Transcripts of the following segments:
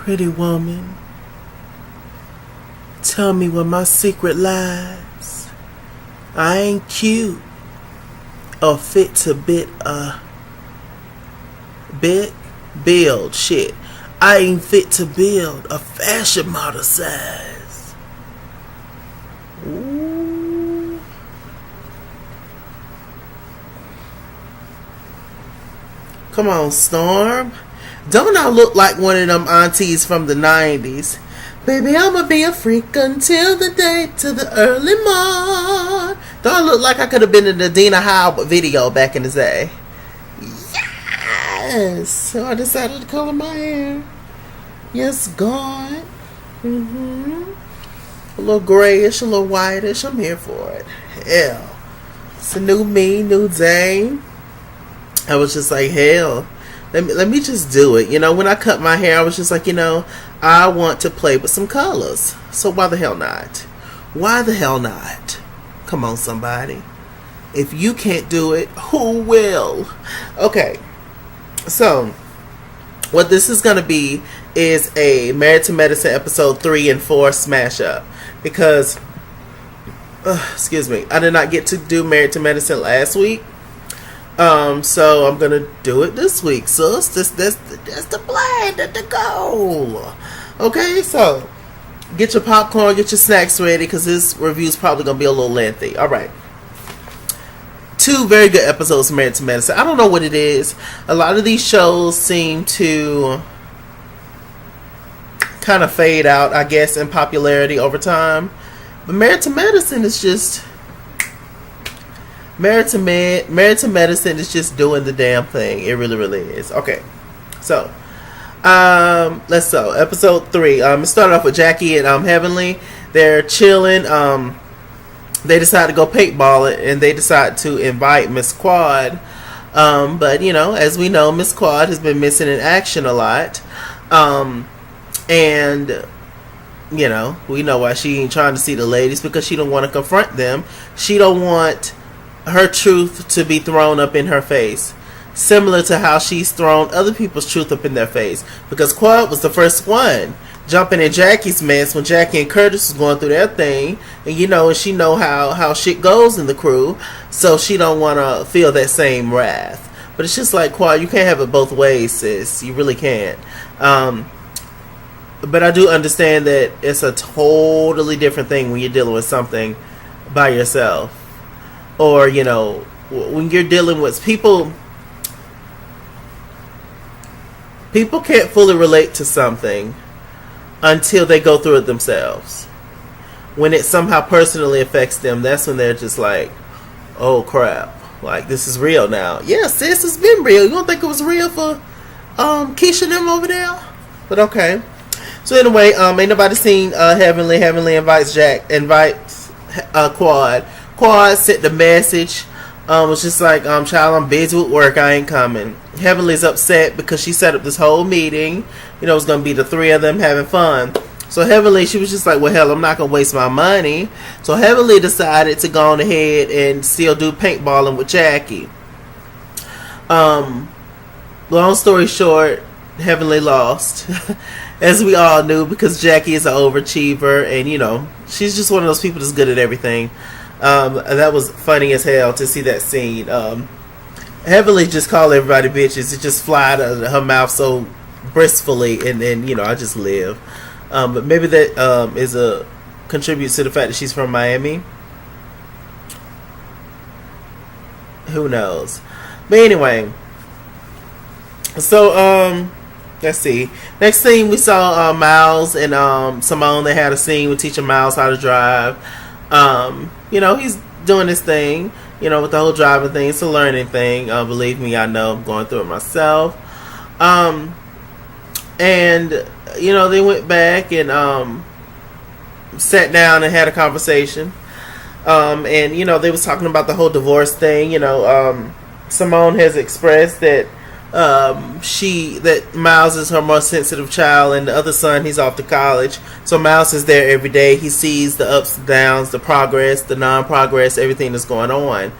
Pretty woman, tell me where my secret lies. I ain't cute or fit to build shit. I ain't fit to build a fashion model size. Ooh. Come on, Storm. Don't I look like one of them aunties from the 90s? Baby, I'ma be a freak until the day to the early morn. Don't I look like I could have been in the Dina Howe video back in the day? Yes. So I decided to color my hair. Yes, God. A little grayish, a little whitish. I'm here for it. Hell. It's a new me, new day. I was just like, hell. Let me just do it. You know, when I cut my hair, I was just like, you know, I want to play with some colors. So why the hell not? Why the hell not? Come on, somebody. If you can't do it, who will? Okay. So, what this is going to be is a Married to Medicine episode 3 and 4 smash up. Because, excuse me, I did not get to do Married to Medicine last week. So I'm gonna do it this week, sis. That's the plan, that's the goal. Okay, so get your popcorn, get your snacks ready, because this review is probably gonna be a little lengthy. All right, 2 very good episodes of Married to Medicine. I don't know what it is. A lot of these shows seem to kind of fade out, I guess, in popularity over time. But Married to Medicine is just. Married to Medicine is just doing the damn thing. It really, really is. Okay. So, let's go. Episode 3. It started off with Jackie and Heavenly. They're chilling. They decide to go paintballing, and they decide to invite Miss Quad. But, you know, as we know, Miss Quad has been missing in action a lot. And, you know, we know why she ain't trying to see the ladies, because she don't want to confront them. She don't want her truth to be thrown up in her face, similar to how she's thrown other people's truth up in their face, because Quad was the first one jumping in Jackie's mess when Jackie and Curtis was going through their thing, and you know, and she know how shit goes in the crew, so she don't want to feel that same wrath. But it's just like, Quad, you can't have it both ways, sis. You really can't. But I do understand that it's a totally different thing when you're dealing with something by yourself. Or, you know, when you're dealing with people can't fully relate to something until they go through it themselves. When it somehow personally affects them, that's when they're just like, oh crap, like this is real now. Yeah, sis, it's been real. You don't think it was real for Keisha and them over there? But okay. So anyway, ain't nobody seen Heavenly. Heavenly invites Quad. Quad sent the message. Was just like, child, I'm busy with work. I ain't coming. Heavenly's upset because she set up this whole meeting. You know, it was going to be the 3 of them having fun. So Heavenly, she was just like, well, hell, I'm not going to waste my money. So Heavenly decided to go on ahead and still do paintballing with Jackie. Long story short, Heavenly lost. As we all knew, because Jackie is an overachiever. And, you know, she's just one of those people that's good at everything. That was funny as hell to see that scene. Heavenly just called everybody bitches. It just fly out of her mouth so briskly, and then, you know, I just live. But maybe that contributes to the fact that she's from Miami. Who knows? But anyway, so let's see. Next thing we saw Miles and Simone. They had a scene with teaching Miles how to drive. You know, he's doing his thing, you know, with the whole driving thing. It's a learning thing. Believe me, I know. I'm going through it myself. And, you know, they went back and sat down and had a conversation. And, you know, they was talking about the whole divorce thing. You know, Simone has expressed that that Miles is her most sensitive child, and the other son, he's off to college. So Miles is there every day. He sees the ups and downs, the progress, the non-progress, everything that's going on.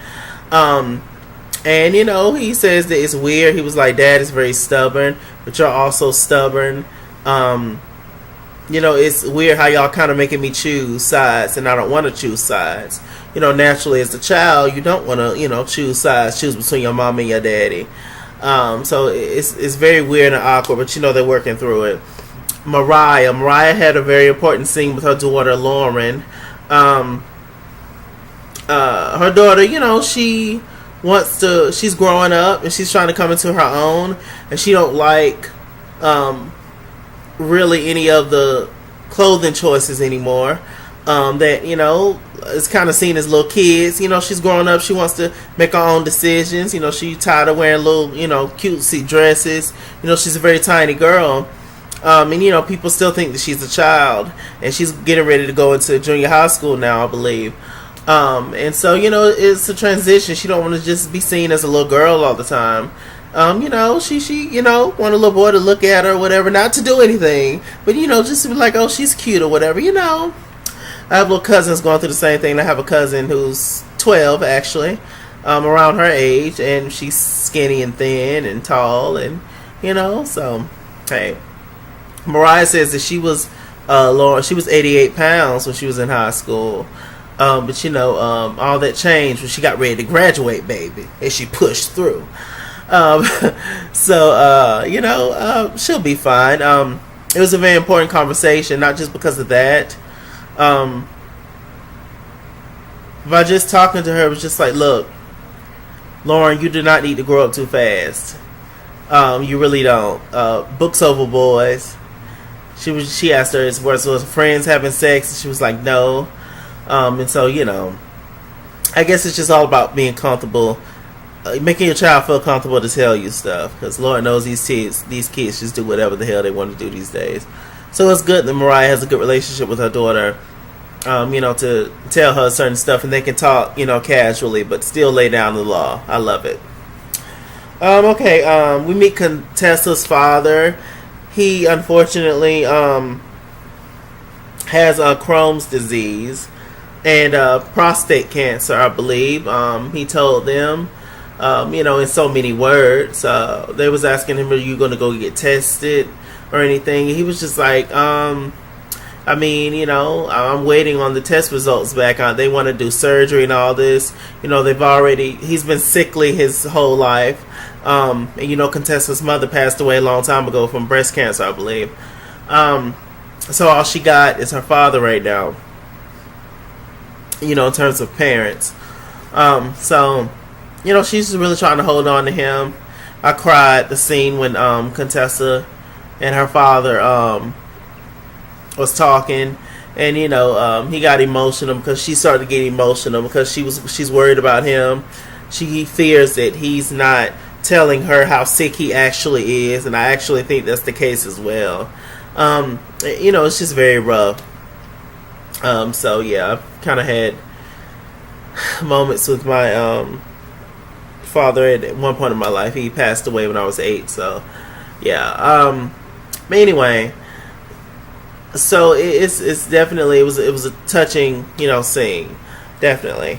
And, you know, he says that it's weird. He was like, Dad is very stubborn, but you're also stubborn. It's weird how y'all kind of making me choose sides, and I don't want to choose sides. Naturally as a child, you don't want to, choose sides, choose between your mom and your daddy. So it's very weird and awkward, but they're working through it. Mariah had a very important scene with her daughter Lauren. Her daughter, she's growing up and she's trying to come into her own, and she don't like really any of the clothing choices anymore. That it's kind of seen as little kids. She's growing up. She wants to make her own decisions. She tired of wearing little cutesy dresses. She's a very tiny girl. And people still think that she's a child, and she's getting ready to go into junior high school now, I believe. And so it's a transition. She don't want to just be seen as a little girl all the time. She want a little boy to look at her or whatever, not to do anything, but just to be like, oh, she's cute or whatever. I have little cousins going through the same thing. I have a cousin who's 12 actually, around her age, and she's skinny and thin and tall, and so hey. Mariah says that she was 88 pounds when she was in high school. But all that changed when she got ready to graduate, baby, and she pushed through. She'll be fine. It was a very important conversation, not just because of that. By just talking to her, it was just like, look, Lauren, you do not need to grow up too fast. You really don't. Books over boys. She asked her, was friends having sex? And she was like, no. And so, I guess it's just all about being comfortable, making your child feel comfortable to tell you stuff. Because Lord knows these kids just do whatever the hell they want to do these days. So it's good that Mariah has a good relationship with her daughter, to tell her certain stuff, and they can talk, casually, but still lay down the law. I love it. Okay, we meet Contessa's father. He unfortunately has Crohn's disease and prostate cancer, I believe. He told them, in so many words. They was asking him, are you going to go get tested or anything? He was just like, I'm waiting on the test results back. They want to do surgery and all this. He's been sickly his whole life. And Contessa's mother passed away a long time ago from breast cancer, I believe. So all she got is her father right now, in terms of parents. So she's really trying to hold on to him. I cried the scene when Contessa and her father was talking, and he got emotional because she started getting emotional because she's worried about him. She fears that he's not telling her how sick he actually is, and I actually think that's the case as well. It's just very rough. So yeah, I've kind of had moments with my father at one point in my life. He passed away when I was 8, so yeah. But anyway, so it's definitely it was a touching scene, definitely.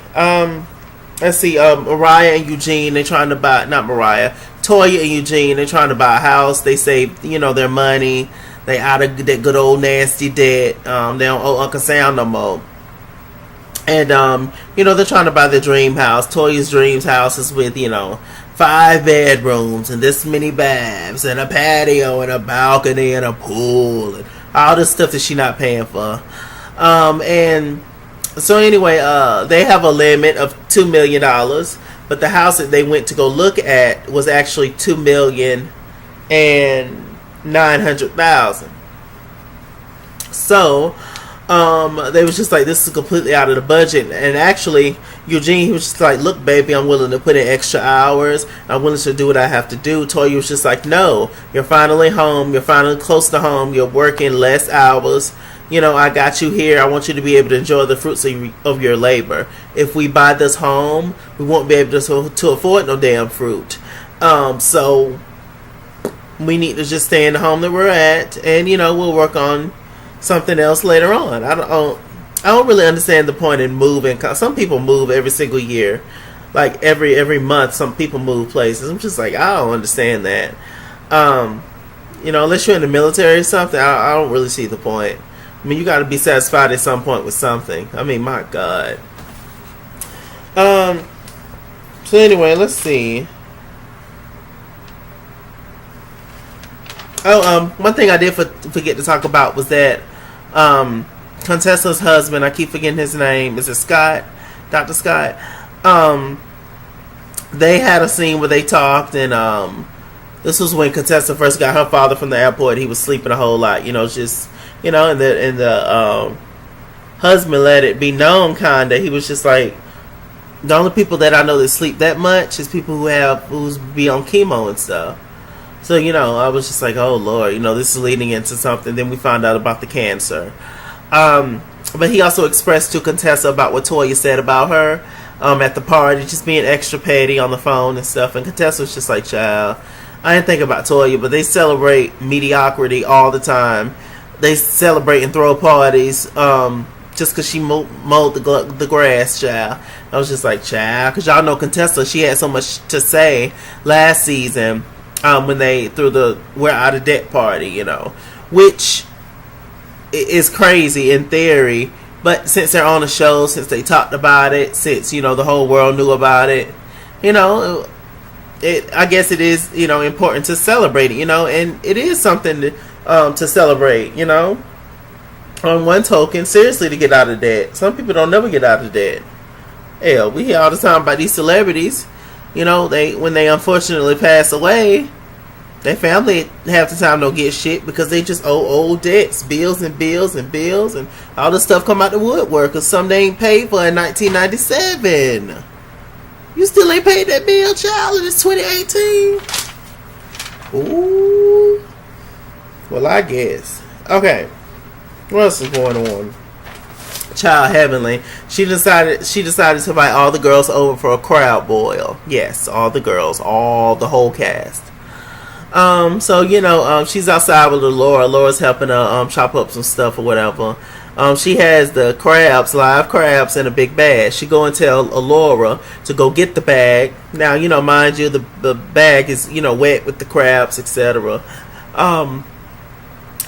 Let's see, Mariah and Eugene, they're trying to buy, not Mariah, Toya and Eugene, they're trying to buy a house. They saved, their money. They out of that good old nasty debt. They don't owe Uncle Sam no more. And, they're trying to buy their dream house. Toya's dream house is with, 5 bedrooms and this many baths and a patio and a balcony and a pool and all this stuff that she's not paying for. And so anyway, they have a limit of $2 million, but the house that they went to go look at was actually $2,900,000. So they was just like, this is completely out of the budget. And actually, Eugene, he was just like, look, baby, I'm willing to put in extra hours. I'm willing to do what I have to do. Toya was just like, no, you're finally home. You're finally close to home. You're working less hours. I got you here. I want you to be able to enjoy the fruits of your labor. If we buy this home, we won't be able to afford no damn fruit. So we need to just stay in the home that we're at, and we'll work on something else later on. I don't really understand the point in moving. Some people move every single year, like every month. Some people move places. I'm just like, I don't understand that. unless you're in the military or something, I don't really see the point. I mean, you got to be satisfied at some point with something. I mean, my God. So anyway, let's see. One thing I did forget to talk about was that Contessa's husband, I keep forgetting his name. Is it Scott? Dr. Scott? They had a scene where they talked, and this was when Contessa first got her father from the airport. He was sleeping a whole lot, and the husband let it be known, kinda. He was just like, the only people that I know that sleep that much is people who's be on chemo and stuff. So, I was just like, oh Lord, this is leading into something. Then we found out about the cancer. But he also expressed to Contessa about what Toya said about her at the party, just being extra petty on the phone and stuff. And Contessa was just like, child, I didn't think about Toya, but they celebrate mediocrity all the time. They celebrate and throw parties just because she mowed the grass, child. I was just like, child, because y'all know Contessa, she had so much to say last season when they threw the We're Out of Debt party, which is crazy in theory. But since they're on the show, since they talked about it, since, the whole world knew about it, I guess it is, important to celebrate it, and it is something to celebrate, on one token, seriously, to get out of debt. Some people don't never get out of debt. Hell, we hear all the time about these celebrities, when they unfortunately pass away, their family half the time don't get shit because they just owe old debts, bills and bills and bills, and all this stuff come out the woodwork because some they ain't paid for in 1997. You still ain't paid that bill, child, and it's 2018? Ooh. Well, I guess. Okay. What else is going on? Child Heavenly. She decided to invite all the girls over for a crowd boil. Yes, all the girls, the whole cast. So she's outside with Laura. Laura's helping her chop up some stuff or whatever. She has the live crabs in a big bag. She go and tell Laura to go get the bag. Now, mind you, the bag is, wet with the crabs, etc.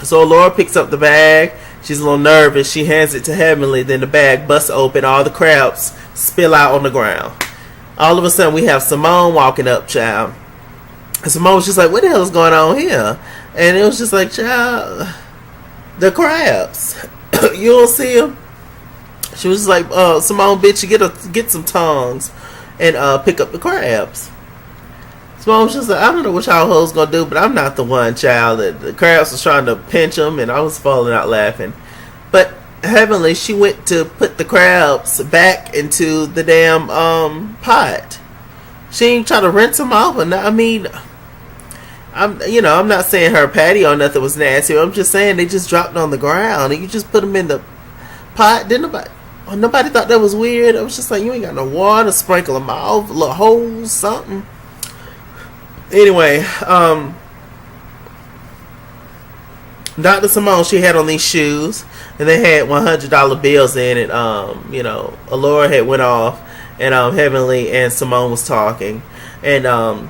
So Laura picks up the bag. She's a little nervous. She hands it to Heavenly. Then the bag busts open. All the crabs spill out on the ground. All of a sudden, we have Simone walking up, child. And Simone was just like, what the hell is going on here? And it was just like, child, the crabs. You don't see them? She was like, Simone, bitch, you get some tongs and pick up the crabs. Simone was just like, I don't know what y'all hoes gonna do, but I'm not the one, child. The crabs was trying to pinch them, and I was falling out laughing. But Heavenly, she went to put the crabs back into the damn pot. She ain't try to rinse them off or not. I mean, I'm not saying her patty or nothing was nasty. I'm just saying they just dropped on the ground and you just put them in the pot. Didn't nobody thought that was weird. I was just like, you ain't got no water, sprinkle them off, a little holes, something. Anyway, Dr. Simone, she had on these shoes and they had $100 bills in it. Allura had went off and Heavenly and Simone was talking, and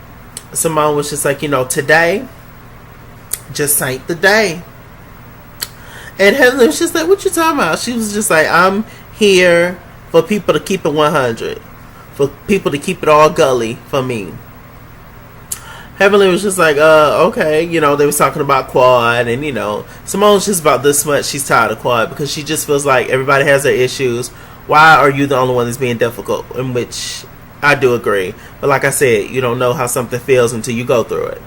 Simone was just like, today just ain't the day. And Heavenly was just like, what you talking about? She was just like, I'm here for people to keep it 100, for people to keep it all gully for me. Heavenly was just like, okay, they was talking about Quad, and Simone's just about this much. She's tired of Quad because she just feels like everybody has their issues. Why are you the only one that's being difficult? In which I do agree. But like I said, you don't know how something feels until you go through it.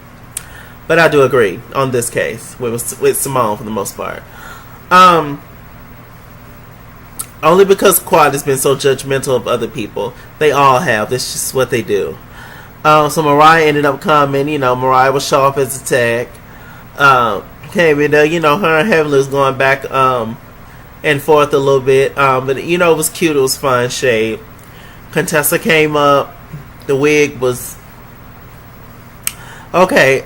But I do agree on this case with Simone for the most part. Only because Quad has been so judgmental of other people. They all have. That's just what they do. So Mariah ended up coming. Mariah was sharp as a tack. Came in there. Her and Heavenly was going back and forth a little bit. But it was cute. It was fun shade. Contessa came up. The wig was okay.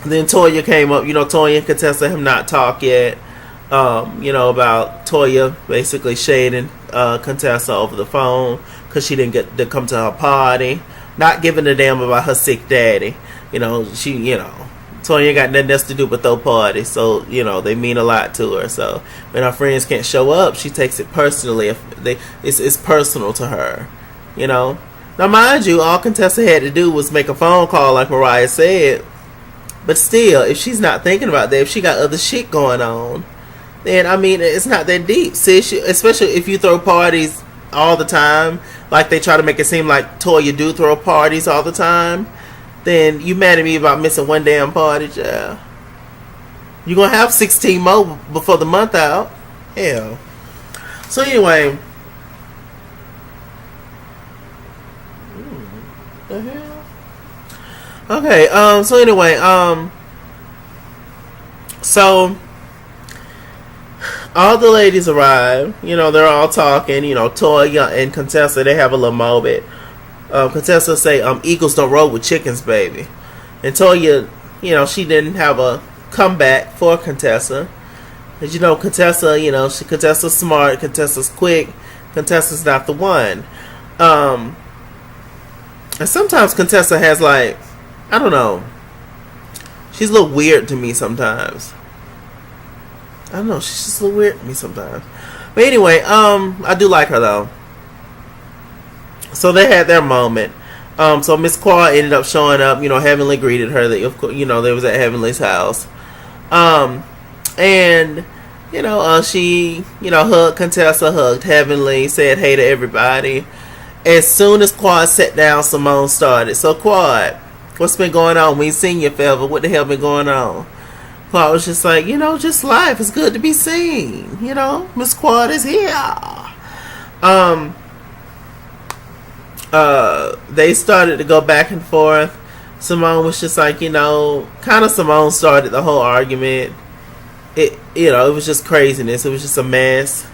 Then Toya came up. Toya and Contessa have not talked yet. About Toya basically shading Contessa over the phone because she didn't get to come to her party. Not giving a damn about her sick daddy. Toya ain't got nothing else to do but throw parties. So, they mean a lot to her. So when her friends can't show up, she takes it personally. It's personal to her. Now, mind you, all Contessa had to do was make a phone call, like Mariah said. But still, if she's not thinking about that, if she got other shit going on, then, it's not that deep. See, especially if you throw parties all the time, like they try to make it seem like Toya do throw parties all the time, then you mad at me about missing one damn party, child. You're going to have 16 more before the month out. Hell. So anyway. The hell? Okay, so anyway, so all the ladies arrive. They're all talking. Toya and Contessa, they have a little moment. Contessa say, eagles don't roll with chickens, baby. And Toya, she didn't have a comeback for Contessa. Because, Contessa, Contessa's smart, Contessa's quick, Contessa's not the one. And sometimes Contessa has, I don't know. She's a little weird to me sometimes. I don't know. She's just a little weird to me sometimes. But anyway, I do like her, though. So they had their moment. So Miss Quad ended up showing up. Heavenly greeted her. They was at Heavenly's house. And, she, hugged Contessa, hugged Heavenly, said hey to everybody. As soon as Quad sat down, Simone started. So Quad, what's been going on? We ain't seen you forever. What the hell been going on? Quad was just like, just life. It's good to be seen. Miss Quad is here. They started to go back and forth. Simone was just like, kind of Simone started the whole argument. It was just craziness. It was just a mess.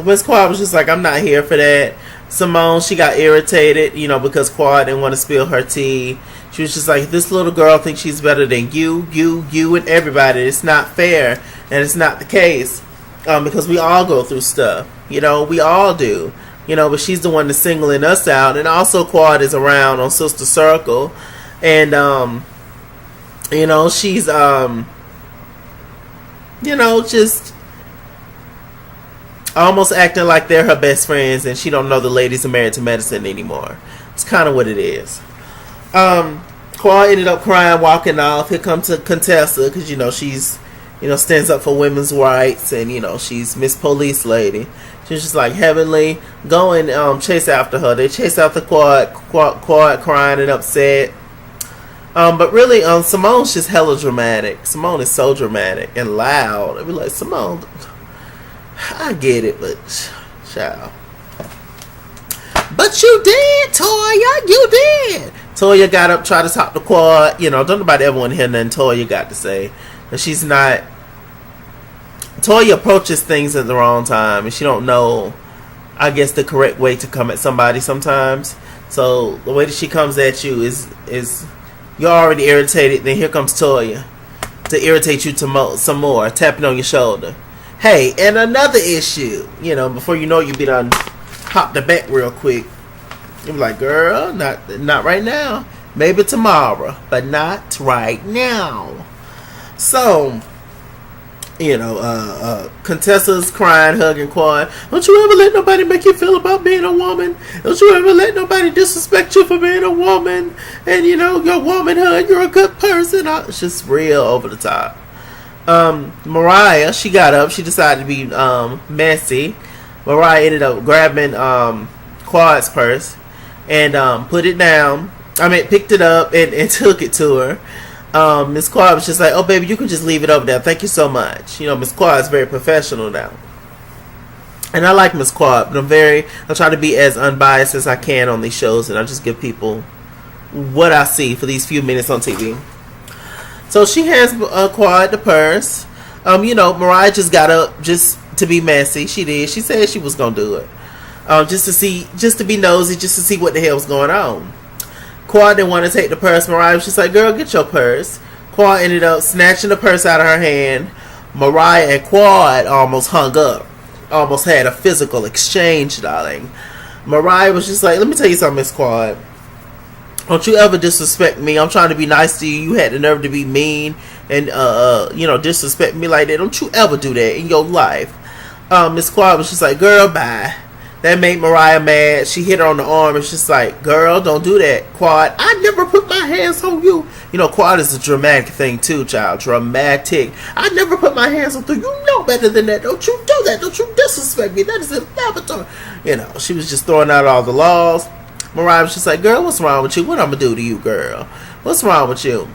Miss Quad was just like, I'm not here for that. Simone, she got irritated, because Quad didn't want to spill her tea. She was just like, this little girl thinks she's better than you, and everybody. It's not fair, and it's not the case, because we all go through stuff. We all do. But she's the one that's singling us out. And also Quad is around on Sister Circle. And, she's, just almost acting like they're her best friends and she don't know the ladies are married to medicine anymore. It's kind of what it is. Quad ended up crying, walking off. Here comes Contessa, because, she's, stands up for women's rights and, she's Miss Police Lady. She's just like, Heavenly, go and chase after her. They chase after Quad crying and upset. But really, Simone's just hella dramatic. Simone is so dramatic and loud. I'd be like, Simone, I get it, but child. But you did, Toya. You did. Toya got up, tried to talk to Quad. Don't nobody ever want to hear nothing Toya got to say. And she's not. Toya approaches things at the wrong time, and she don't know, I guess, the correct way to come at somebody sometimes. So the way that she comes at you is you're already irritated. Then here comes Toya to irritate you some more, tapping on your shoulder. Hey, and another issue, before you know, you be done hop the back real quick. You be like, girl, not right now. Maybe tomorrow, but not right now. So, Contessa's crying, hugging Quad. Don't you ever let nobody make you feel about being a woman. Don't you ever let nobody disrespect you for being a woman. And, your womanhood, you're a good person. It's just real over the top. Mariah, she got up. She decided to be messy. Mariah ended up grabbing Quad's purse and put it down. Picked it up and took it to her. Miss Quad was just like, oh baby, you can just leave it over there. Thank you so much. Miss Quad is very professional now. And I like Miss Quad, but I try to be as unbiased as I can on these shows, and I just give people what I see for these few minutes on TV. So she hands Quad the purse. Mariah just got up just to be messy. She did. She said she was gonna do it. Just to be nosy, just to see what the hell was going on. Quad didn't want to take the purse. Mariah was just like, girl, get your purse. Quad ended up snatching the purse out of her hand. Mariah and Quad almost hung up. Almost had a physical exchange, darling. Mariah was just like, let me tell you something, Miss Quad. Don't you ever disrespect me. I'm trying to be nice to you. You had the nerve to be mean and disrespect me like that. Don't you ever do that in your life. Miss Quad was just like, girl, bye. That made Mariah mad. She hit her on the arm and she's like, girl, don't do that, Quad. I never put my hands on you. You know, Quad is a dramatic thing too, child. Dramatic. I never put my hands on you. You know better than that. Don't you do that. Don't you disrespect me. That is inflammatory. You know, she was just throwing out all the laws. Mariah was just like, girl, what's wrong with you? What I'm going to do to you, girl? What's wrong with you?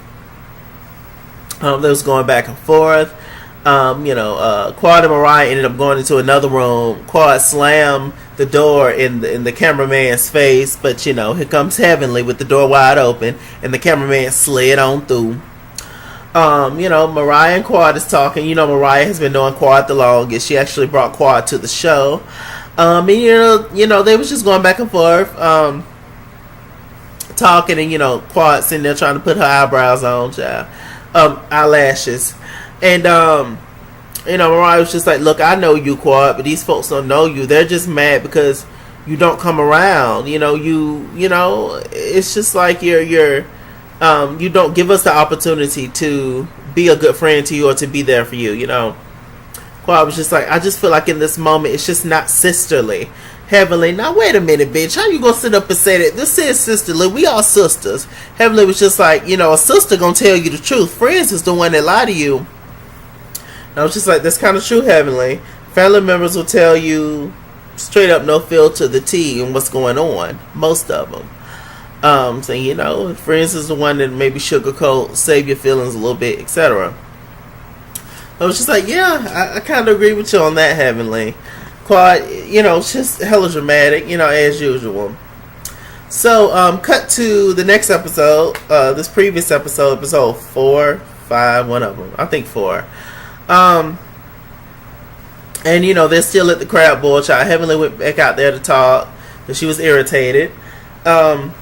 They was going back and forth. Quad and Mariah ended up going into another room. Quad slammed the door in the cameraman's face, but here comes Heavenly with the door wide open, and the cameraman slid on through. Mariah and Quad is talking. Mariah has been knowing Quad the longest. She actually brought Quad to the show. They was just going back and forth, talking, and Quad sitting there trying to put her eyebrows on, child, eyelashes, and Mariah was just like, look, I know you, Quad, but these folks don't know you. They're just mad because you don't come around. It's just like you don't give us the opportunity to be a good friend to you or to be there for you. Quad was just like, I just feel like in this moment it's just not sisterly. Heavenly, now wait a minute, bitch. How you gonna sit up and say that? This is sisterly. We all sisters. Heavenly was just like, a sister gonna tell you the truth. Friends is the one that lie to you. And I was just like, that's kind of true, Heavenly. Family members will tell you straight up, no filter, the tea and what's going on. Most of them. Friends is the one that maybe sugarcoat, save your feelings a little bit, etc. I was just like, yeah, I kind of agree with you on that, Heavenly. Quad, it's just hella dramatic, as usual. So, cut to the next episode, this previous episode 4, 5, one of them, I think 4. And they're still at the crab boil. Child Heavenly went back out there to talk, and she was irritated. Then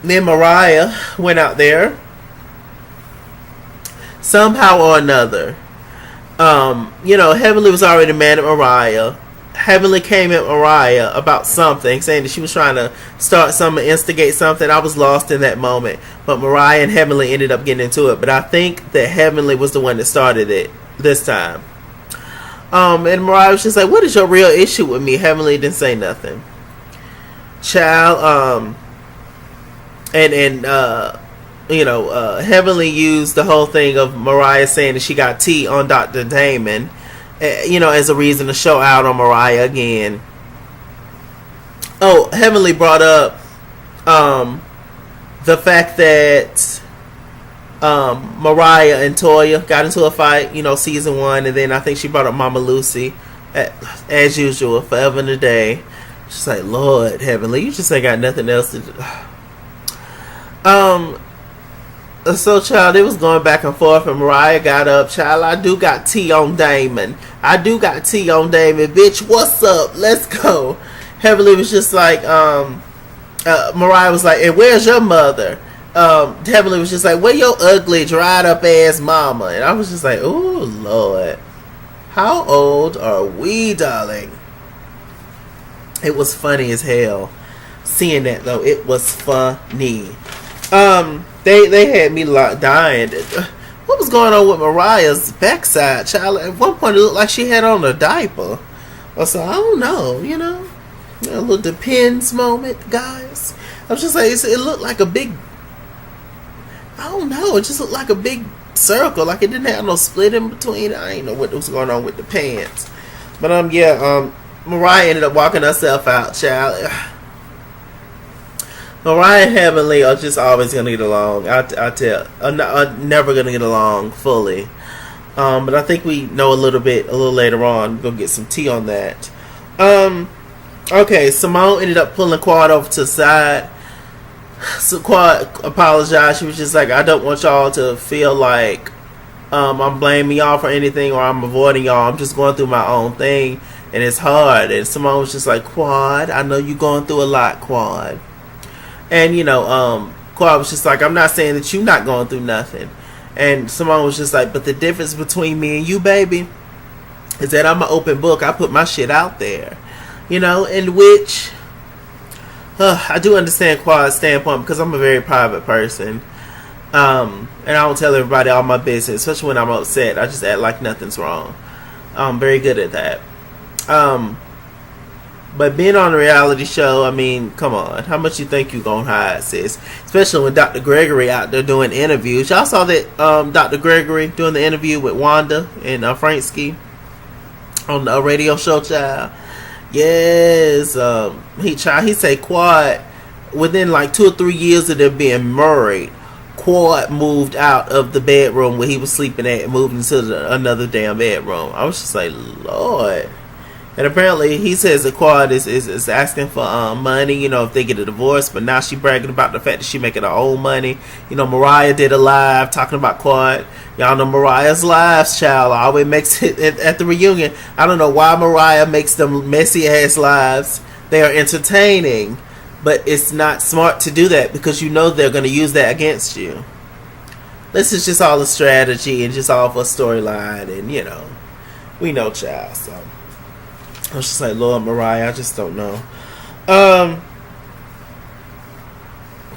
Mariah went out there. Somehow or another, Heavenly was already mad at Mariah. Heavenly came at Mariah about something, saying that she was trying to start something, instigate something. I was lost in that moment, but Mariah and Heavenly ended up getting into it. But I think that Heavenly was the one that started it this time. And Mariah was just like, what is your real issue with me? Heavenly didn't say nothing. Child, Heavenly used the whole thing of Mariah saying that she got tea on Dr. Damon, as a reason to show out on Mariah again. Oh, Heavenly brought up the fact that Mariah and Toya got into a fight, season 1, and then I think she brought up Mama Lucy, as usual, forever and a day. She's like, Lord, Heavenly, you just ain't got nothing else to do. So, child, it was going back and forth, and Mariah got up. Child, I do got tea on Damon. Bitch, what's up? Let's go. Heavenly was just like, Mariah was like, and where's your mother? Heavenly was just like, where your ugly, dried up ass mama? And I was just like, oh, Lord. How old are we, darling? It was funny as hell. Seeing that, though, it was funny. They had me dying. What was going on with Mariah's backside, child? At one point, it looked like she had on a diaper. So I don't know, a little depends moment, guys. I was just like, it looked like a big. I don't know. It just looked like a big circle, like it didn't have no split in between. I ain't know what was going on with the pants, but Mariah ended up walking herself out, child. Mariah and Heavenly are just always going to get along. I tell. Are never going to get along fully. But I think we know a little later on. We're going to get some tea on that. Okay, Simone ended up pulling Quad over to the side. So Quad apologized. She was just like, I don't want y'all to feel like I'm blaming y'all for anything or I'm avoiding y'all. I'm just going through my own thing. And it's hard. And Simone was just like, Quad, I know you're going through a lot, Quad. And, Quad was just like, I'm not saying that you're not going through nothing. And Simone was just like, but the difference between me and you, baby, is that I'm an open book. I put my shit out there. In which I do understand Quad's standpoint because I'm a very private person. And I don't tell everybody all my business, especially when I'm upset. I just act like nothing's wrong. I'm very good at that. But being on a reality show, I mean, come on. How much you think you gonna hide, sis? Especially when Dr. Gregory out there doing interviews. Y'all saw that Dr. Gregory doing the interview with Wanda and Franksky on the radio show, child. Yes. He say Quad, within like 2 or 3 years of them being married, Quad moved out of the bedroom where he was sleeping at and moved into another damn bedroom. I was just like, Lord. And apparently he says that Quad is asking for money, if they get a divorce. But now she bragging about the fact that she making her own money. Mariah did a live talking about Quad. Y'all know Mariah's lives, child, always makes it at the reunion. I don't know why Mariah makes them messy ass lives. They are entertaining. But it's not smart to do that because they're going to use that against you. This is just all a strategy and just all for a storyline. And, we know, child. So I was just like, Lord, Mariah, I just don't know.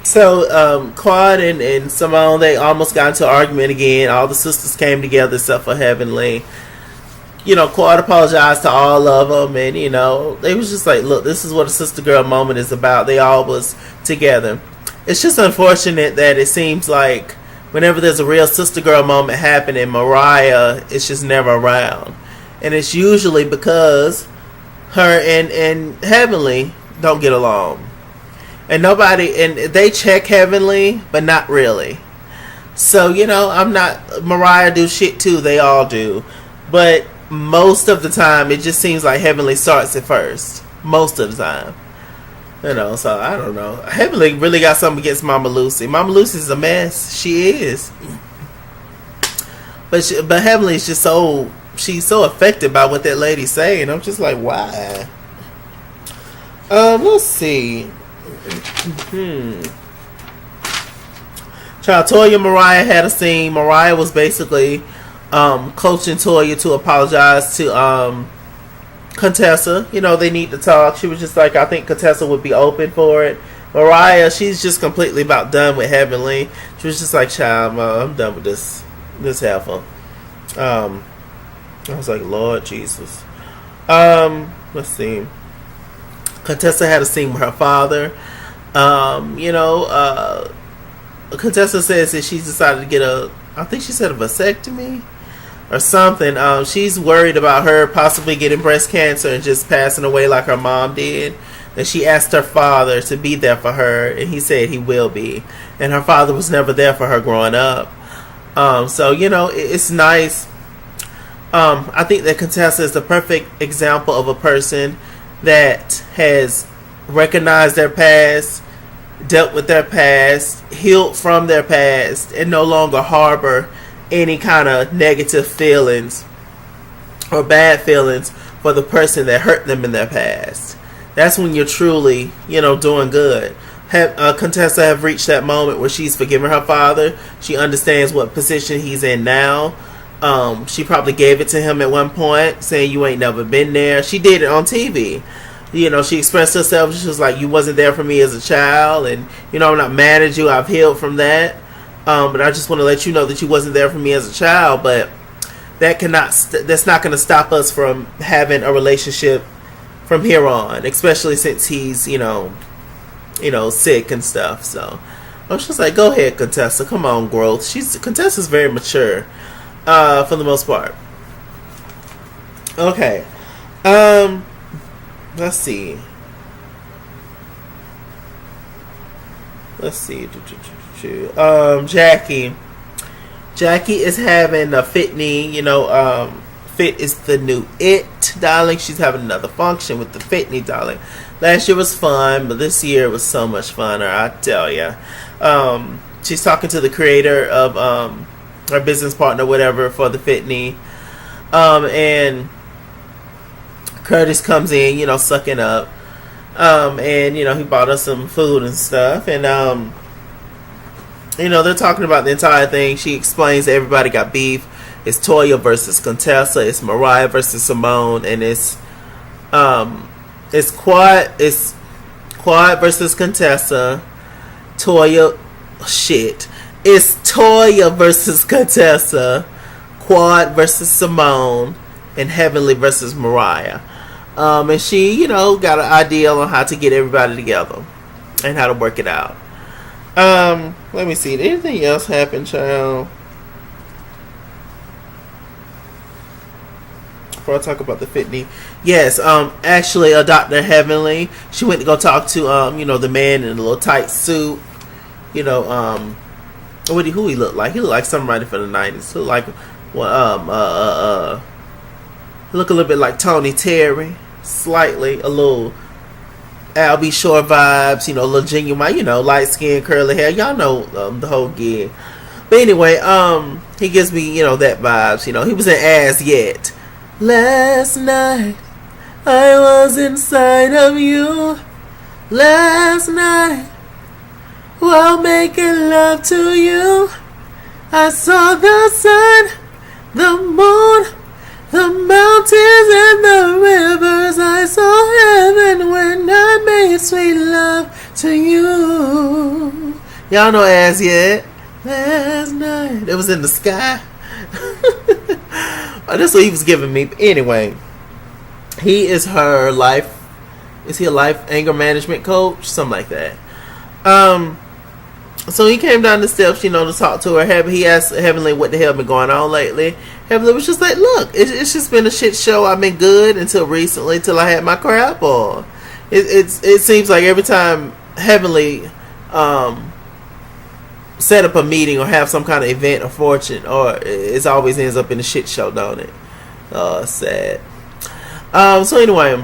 So Quad and Simone, they almost got into an argument again. All the sisters came together except for Heavenly. Quad apologized to all of them, and they was just like, look, this is what a sister girl moment is about. They all was together. It's just unfortunate that it seems like whenever there's a real sister girl moment happening, Mariah is just never around, and it's usually because her and Heavenly don't get along, and they check Heavenly, but not really. So I'm not. Mariah do shit too. They all do, but most of the time, it just seems like Heavenly starts it first. Most of the time. So I don't know. Heavenly really got something against Mama Lucy. Mama Lucy's a mess. She is. But Heavenly's just she's so affected by what that lady's saying. I'm just like, why? Let's see. Child, Toya and Mariah had a scene. Mariah was basically coaching Toya to apologize to Contessa. They need to talk. She was just like, I think Contessa would be open for it. Mariah, she's just completely about done with Heavenly. She was just like, child, I'm done with this heifer. I was like, Lord Jesus. Let's see. Contessa had a scene with her father. Contessa says that she's decided to get I think she said a vasectomy or something. She's worried about her possibly getting breast cancer and just passing away like her mom did. And she asked her father to be there for her, and he said he will be. And her father was never there for her growing up. So it's nice. I think that Contessa is the perfect example of a person that has recognized their past, dealt with their past, healed from their past, and no longer harbor any kind of negative feelings or bad feelings for the person that hurt them in their past. That's when you're truly, doing good. Contessa have reached that moment where she's forgiven her father. She understands what position he's in now. She probably gave it to him at one point, saying you ain't never been there. She did it on TV. She expressed herself. She was like, you wasn't there for me as a child, and I'm not mad at you. I've healed from that. But I just want to let you know that you wasn't there for me as a child. But that's not going to stop us from having a relationship from here on, especially since he's sick and stuff. So I was just like, go ahead, Contessa, come on, growth. Contessa's very mature for the most part. Okay, let's see. Jackie is having a Fitney, Fit is the new it, darling. She's having another function with the Fitney, darling. Last year was fun, but this year was so much funner, I tell ya. She's talking to the creator of her business partner, whatever, for the Fitney. And Curtis comes in, sucking up. And, he bought us some food and stuff. And, they're talking about the entire thing. She explains that everybody got beef. It's Toya versus Contessa. It's Mariah versus Simone. And it's Quad versus Contessa. Toya, shit. It's Toya versus Contessa. Quad versus Simone. And Heavenly versus Mariah. And she, got an idea on how to get everybody together. And how to work it out. Let me see. Did anything else happen, child? Before I talk about the Fitney. Yes, actually, Dr. Heavenly, she went to go talk to, the man in the little tight suit. Who he looked like? He looked like somebody from the 90s. He looked like, look a little bit like Tony Terry. Slightly, a little Al B. Shore vibes, a little genuine, light skin, curly hair. Y'all know the whole gig. But anyway, he gives me, that vibes. He was in As Yet. Last night, I was inside of you. Last night, while making love to you, I saw the sun, the moon, the mountains and the rivers. I saw heaven when I made sweet love to you. Y'all know As Yet. Last night. It was in the sky. That's what he was giving me. Anyway, he is her life. Is he a life anger management coach? Something like that. So he came down the steps, to talk to her. He asked Heavenly what the hell been going on lately. Heavenly was just like, look, it's just been a shit show. I've been good until recently, till I had my crap on. It seems like every time Heavenly set up a meeting or have some kind of event or fortune, or it always ends up in a shit show, don't it? Sad. So anyway,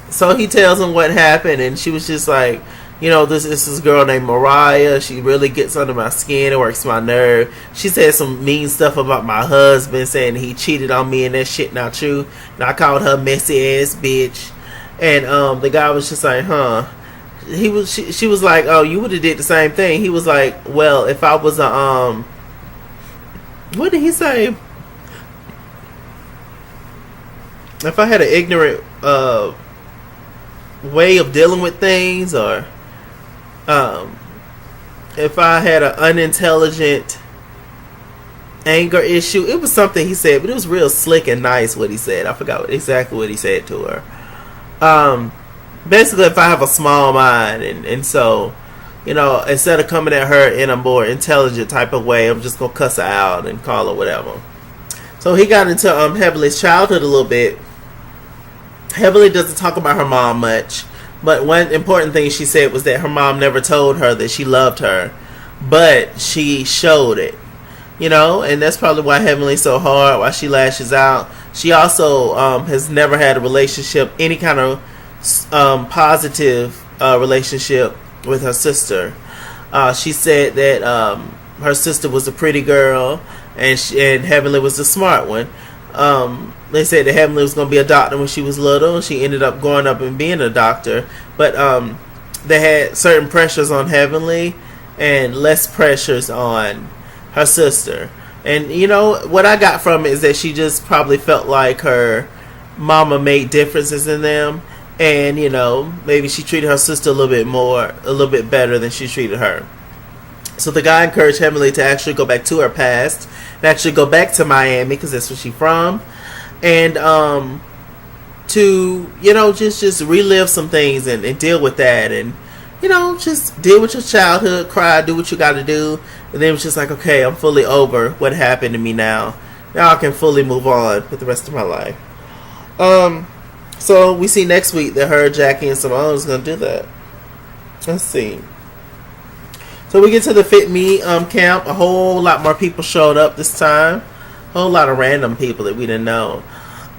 so he tells him what happened, and she was just like, this girl named Mariah. She really gets under my skin. It works my nerve. She said some mean stuff about my husband, saying he cheated on me and that shit not true. And I called her messy ass bitch. And the guy was just like, huh. She was like, oh, you would have did the same thing. He was like, well, if I was a what did he say? If I had an ignorant way of dealing with things, or if I had an unintelligent anger issue. It was something he said, but it was real slick and nice what he said. I forgot exactly what he said to her. Basically, if I have a small mind, and so, instead of coming at her in a more intelligent type of way, I'm just going to cuss her out and call her whatever. So he got into Heavenly's childhood a little bit. Heavenly doesn't talk about her mom much. But one important thing she said was that her mom never told her that she loved her, but she showed it, and that's probably why Heavenly's so hard, why she lashes out. She also has never had a relationship, any kind of positive relationship with her sister. She said that her sister was a pretty girl, and Heavenly was the smart one. They said that Heavenly was going to be a doctor when she was little, and she ended up growing up and being a doctor. But they had certain pressures on Heavenly and less pressures on her sister. And, what I got from it is that she just probably felt like her mama made differences in them. And, maybe she treated her sister a little bit better than she treated her. So the guy encouraged Heavenly to actually go back to her past and actually go back to Miami, because that's where she's from. And to, just relive some things and deal with that. And, just deal with your childhood, cry, do what you got to do. And then it was just like, okay, I'm fully over what happened to me now. Now I can fully move on with the rest of my life. So we see next week that her, Jackie, and Simone is going to do that. Let's see. So we get to the Fit Me camp. A whole lot more people showed up this time. A whole lot of random people that we didn't know.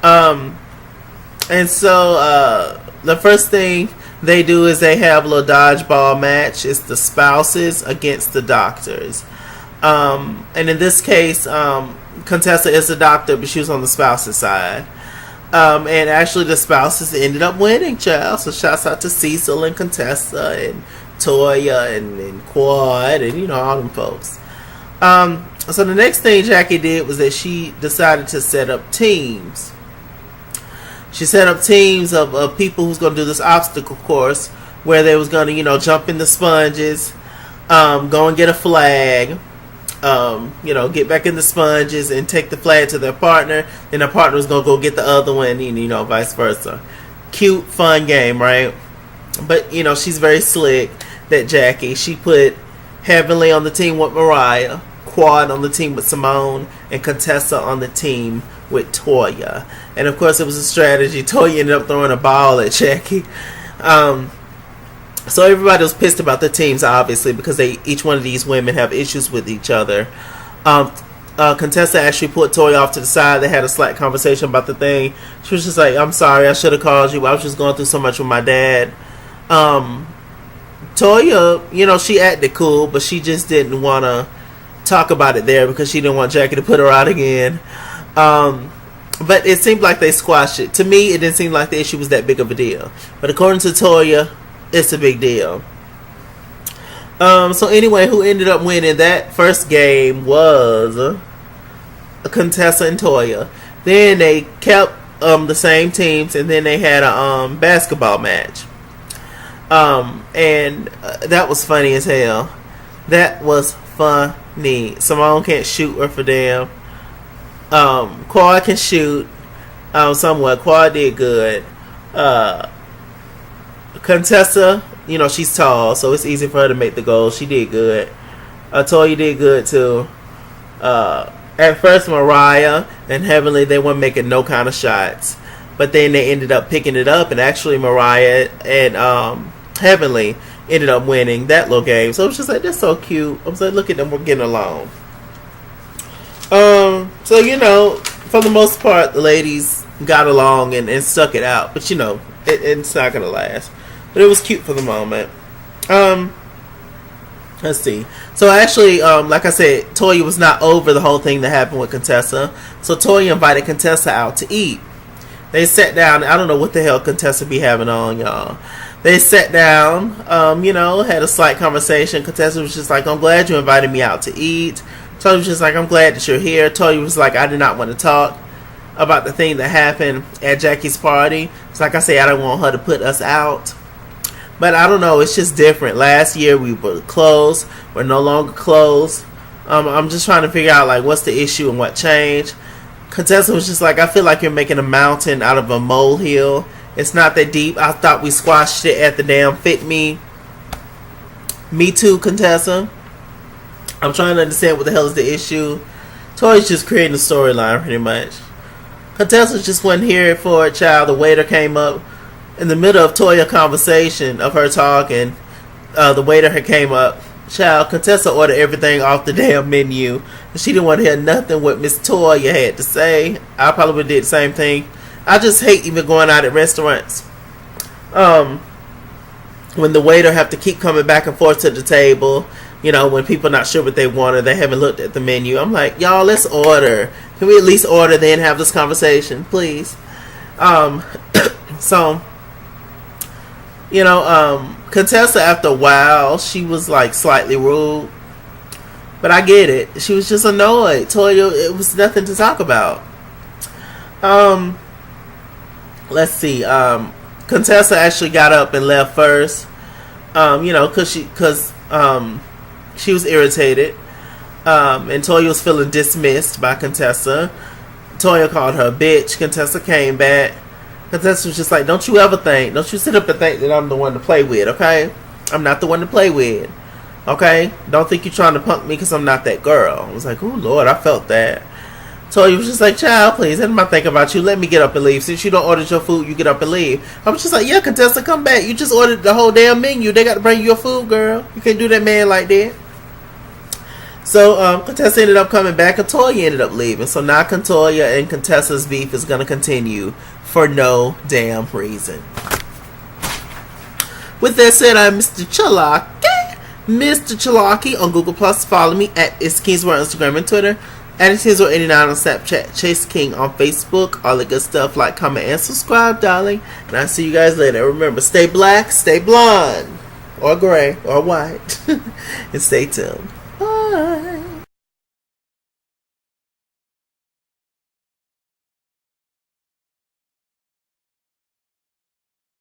And so the first thing they do is they have a little dodgeball match. It's the spouses against the doctors. And in this case, Contessa is a doctor, but she was on the spouse's side. And actually the spouses ended up winning, child. So shouts out to Cecil and Contessa and Toya and Quad and, all them folks. So the next thing Jackie did was that she decided to set up teams. She set up teams of people who's going to do this obstacle course where they was going to, jump in the sponges, go and get a flag, get back in the sponges and take the flag to their partner. Then their partner was going to go get the other one and, vice versa. Cute, fun game, right? But, she's very slick, that Jackie. She put Heavenly on the team with Mariah, Quad on the team with Simone, and Contessa on the team with Toya. And of course it was a strategy. Toya ended up throwing a ball at Jackie. So everybody was pissed about the teams, obviously, because each one of these women have issues with each other. Contessa actually put Toya off to the side. They had a slight conversation about the thing. She was just like, I'm sorry, I should have called you. I was just going through so much with my dad. Toya, she acted cool, but she just didn't want to talk about it there because she didn't want Jackie to put her out again. But it seemed like they squashed it. To me, it didn't seem like the issue was that big of a deal. But according to Toya, it's a big deal. So anyway, who ended up winning that first game was Contessa and Toya. Then they kept the same teams, and then they had a basketball match. And that was funny as hell. That was funny. Simone can't shoot her for damn. Quad can shoot somewhat. Quad did good. Contessa, she's tall, so it's easy for her to make the goal. She did good. Toya did good too. At first, Mariah and Heavenly, they weren't making no kind of shots, but then they ended up picking it up, and actually Mariah and Heavenly ended up winning that little game. So it's just like, that's so cute. I was like, look at them, we're getting along. So for the most part, the ladies got along and stuck it out, but it's not gonna last. But it was cute for the moment. Let's see. So actually, like I said, Toya was not over the whole thing that happened with Contessa. So Toya invited Contessa out to eat. They sat down. I don't know what the hell Contessa be having on, y'all. They sat down, had a slight conversation. Contessa was just like, I'm glad you invited me out to eat. Toya was just like, I'm glad that you're here. Toya was like, I did not want to talk about the thing that happened at Jackie's party. It's like I say, I don't want her to put us out. But I don't know, it's just different. Last year we were closed. We're no longer closed. I'm just trying to figure out, like, what's the issue and what changed. Contessa was just like, I feel like you're making a mountain out of a molehill. It's not that deep. I thought we squashed it at the damn Fit Me. Me too, Contessa. I'm trying to understand what the hell is the issue. Toya's just creating a storyline, pretty much. Contessa just wasn't here for it, child. The waiter came up in the middle of Toya conversation of her talking. The waiter came up. Child, Contessa ordered everything off the damn menu. She didn't want to hear nothing what Miss Toya had to say. I probably would have did the same thing. I just hate even going out at restaurants. When the waiter have to keep coming back and forth to the table. When people not sure what they want or they haven't looked at the menu. I'm like, y'all, let's order. Can we at least order then have this conversation, please? Contessa, after a while, she was like slightly rude. But I get it. She was just annoyed. Toya, it was nothing to talk about. Let's see. Contessa actually got up and left first. Because she was irritated. And Toya was feeling dismissed by Contessa. Toya called her a bitch. Contessa came back. Contessa was just like, don't you sit up and think that I'm the one to play with, okay? I'm not the one to play with, okay? Don't think you're trying to punk me because I'm not that girl. I was like, oh, Lord, I felt that. Toya was just like, child, please, let me think about you. Let me get up and leave. Since you don't order your food, you get up and leave. I was just like, yeah, Contessa, come back. You just ordered the whole damn menu. They got to bring you your food, girl. You can't do that man like that. So, Contessa ended up coming back and Toya ended up leaving. So now Toya and Contessa's beef is going to continue for no damn reason. With that said, I'm Mr. Chalaki. Mr. Chalaki on Google Plus. Follow me at ItsKingsWorld on Instagram and Twitter. At ItsKingsWorld89 on Snapchat. Chase King on Facebook. All the good stuff. Like, comment, and subscribe, darling. And I'll see you guys later. Remember, stay black, stay blonde, or gray, or white. And stay tuned. Bye.